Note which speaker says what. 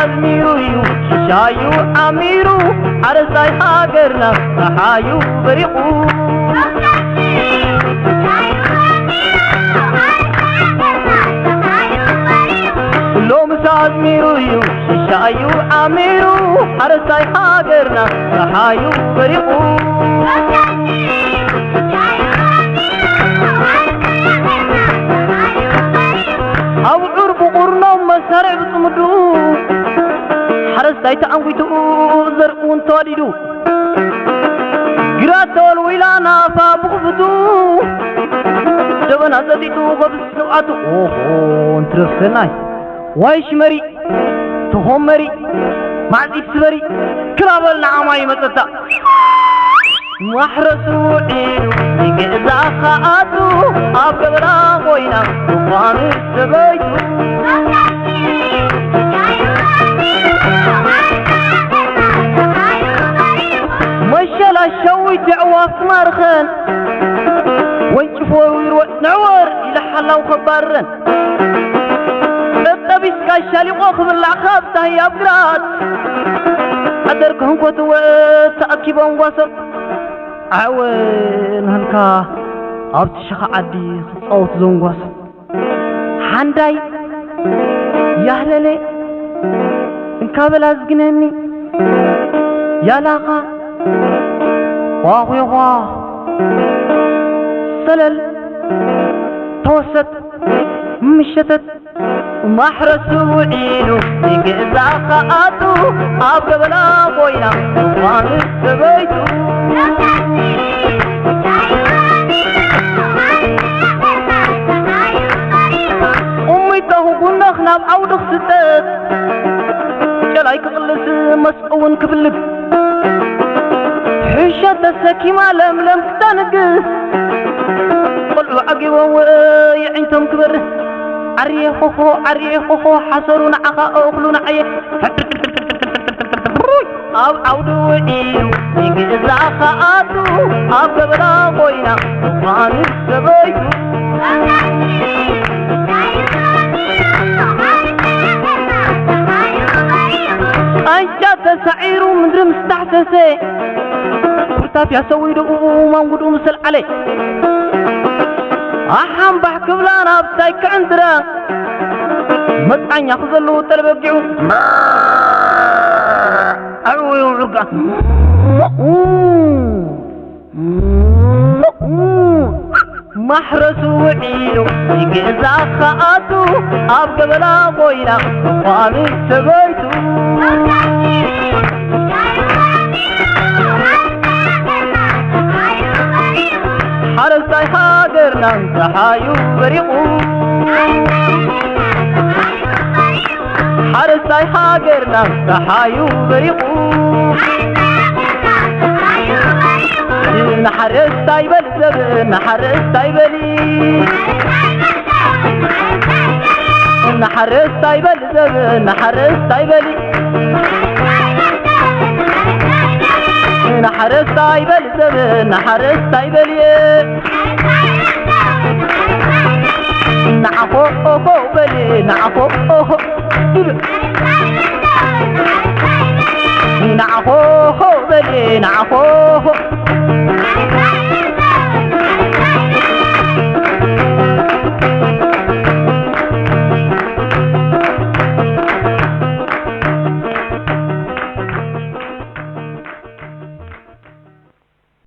Speaker 1: أميرو شايو أميرو عرساي هاجرنا حايو بريقو لوم أميرو شايو أميرو عرساي هاجرنا حايو بريقو أو عرب قرنا مسارع بصمدو حرس دايتا أنويتو زرقون توليدو قراتو الويلانا فابغفتو جبنا زديتو غبسنو أتو أوهو انترسناي وايش مري تهم مري معدي سبري كرابل نعماي متتا محرسو عينو يقزا خاطو أبقبنا غوينا وقانو السبيتو مشلا شوي تعواف مرخن وانشفوا ويروح نعور إلى حلا وخبرن الطبيس كاشالي وخبر العقاب تهي أبقرات أدركهم كتوا تأكيبون وصل عوين هنكا أبت شخا عدي صوت زون وصل حانداي يهللي انكابل أزقنني يا لاقا واغوي غواه سلل توسط مشتت محرسو عينو يقزا خاطو أبقبنا قوينا وقان السبيتو أمي تهو قلنا خناب عودك ستات جلايك غلس مسؤون كبلب حشة السكيمة لملم تنقص قلوا عقبوا ويعنتم كبر عريخو حصرون عخا أخلون عيه أو عودوا إيو يقزا خاطو أبقبنا قوينا وقان السبيتو أنجات سعيرو مدر مستحسسي كرتاف يا سويدو ومانقودو مسل علي أحام بحكب لانا بتايك عندنا مدعن يخزلو تلبقعو أروي ورقا محرسو عينو يقزا خاطو أبقبنا قوينا وقان السبيتو حرساي هاجرنا تحايو بريقو حرساي هاجرنا تحايو بريقو نحرساي بالزب نحرساي بلي نحرساي بالزب نحرساي بلي نحرساي بالزب نحرساي بلي نعفو بلي نعفو نعفو بلي نعفو